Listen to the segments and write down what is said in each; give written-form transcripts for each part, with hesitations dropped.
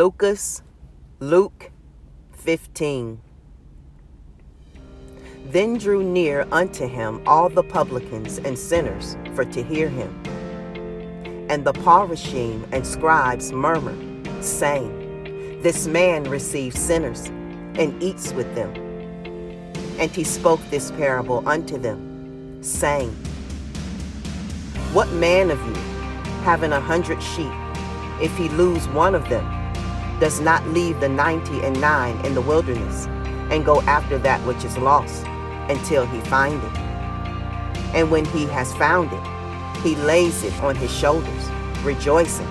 LUQAS, Luke 15. Then drew near unto him all the publicans and sinners for to hear him. And the Parashim and scribes murmured, saying, This man receives sinners, and eats with them. And he spoke this parable unto them, saying, What man of you, having 100 sheep, if he lose one of them, does not leave the 99 in the wilderness, and go after that which is lost, until he find it? And when he has found it, he lays it on his shoulders, rejoicing.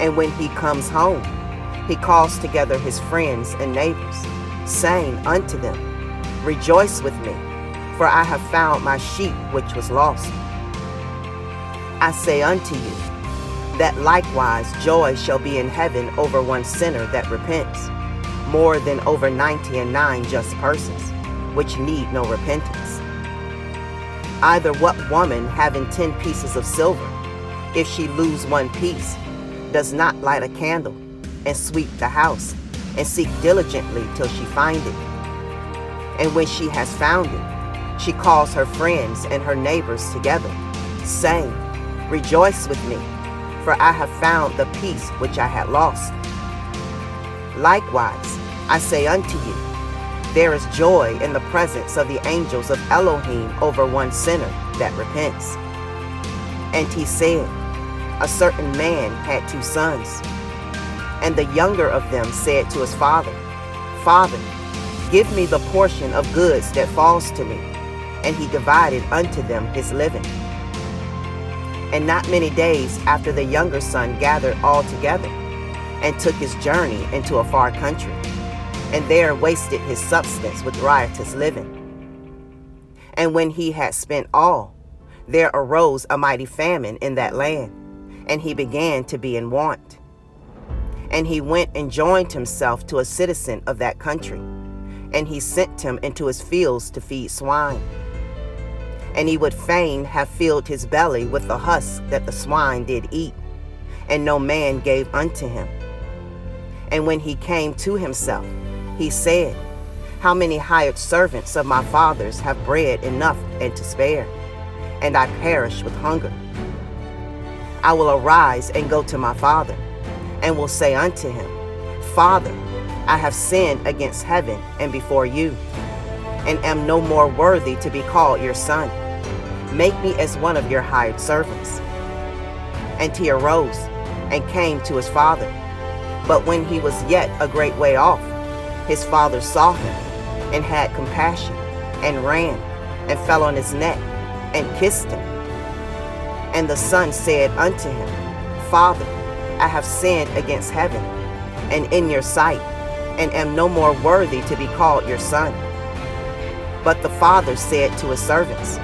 And when he comes home, he calls together his friends and neighbors, saying unto them, Rejoice with me, for I have found my sheep which was lost. I say unto you, that likewise joy shall be in heaven over one sinner that repents, more than over 99 just persons, which need no repentance. Either what woman having 10 pieces of silver, if she lose one piece, does not light a candle, and sweep the house, and seek diligently till she find it? And when she has found it, she calls her friends and her neighbors together, saying, Rejoice with me, for I have found the piece which I had lost. Likewise, I say unto you, there is joy in the presence of the angels of Elohim over one sinner that repents. And he said, A certain man had 2 sons. And the younger of them said to his father, Father, give me the portion of goods that falls to me. And he divided unto them his living. And not many days after, the younger son gathered all together, and took his journey into a far country, and there wasted his substance with riotous living. And when he had spent all, there arose a mighty famine in that land, and he began to be in want. And he went and joined himself to a citizen of that country, and he sent him into his fields to feed swine. And he would fain have filled his belly with the husk that the swine did eat, and no man gave unto him. And when he came to himself, he said, How many hired servants of my father's have bread enough and to spare, and I perish with hunger? I will arise and go to my father, and will say unto him, Father, I have sinned against heaven and before you, and am no more worthy to be called your son. Make me as one of your hired servants. And he arose and came to his father. But when he was yet a great way off, his father saw him, and had compassion, and ran, and fell on his neck, and kissed him. And the son said unto him, Father, I have sinned against heaven, and in your sight, and am no more worthy to be called your son. But the father said to his servants,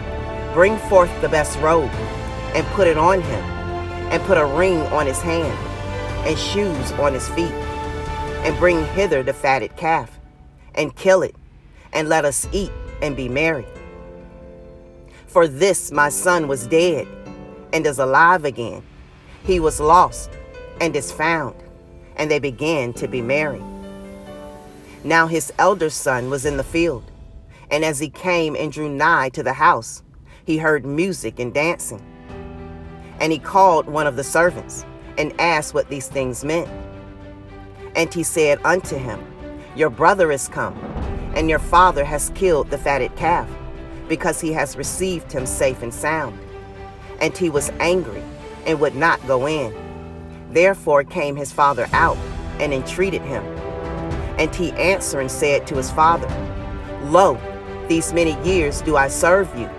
Bring forth the best robe, and put it on him, and put a ring on his hand, and shoes on his feet, and bring hither the fatted calf, and kill it, and let us eat and be merry. For this my son was dead, and is alive again. He was lost, and is found. And they began to be merry. Now his elder son was in the field, and as he came and drew nigh to the house, he heard music and dancing. And he called one of the servants, and asked what these things meant. And he said unto him, Your brother is come, and your father has killed the fatted calf, because he has received him safe and sound. And he was angry, and would not go in. Therefore came his father out, and entreated him. And he answering said to his father, Lo, these many years do I serve you,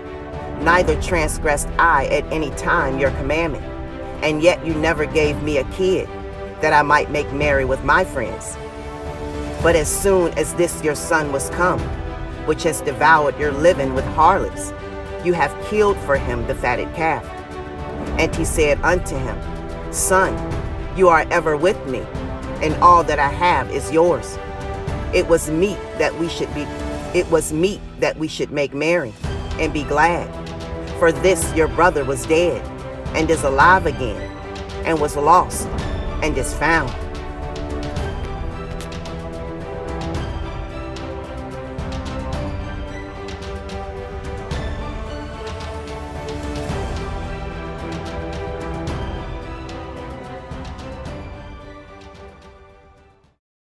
neither transgressed I at any time your commandment, and yet you never gave me a kid, that I might make merry with my friends. But as soon as this your son was come, which has devoured your living with harlots, you have killed for him the fatted calf. And he said unto him, Son, you are ever with me, and all that I have is yours. It was meet that we should make merry and be glad. For this your brother was dead, and is alive again, and was lost, and is found.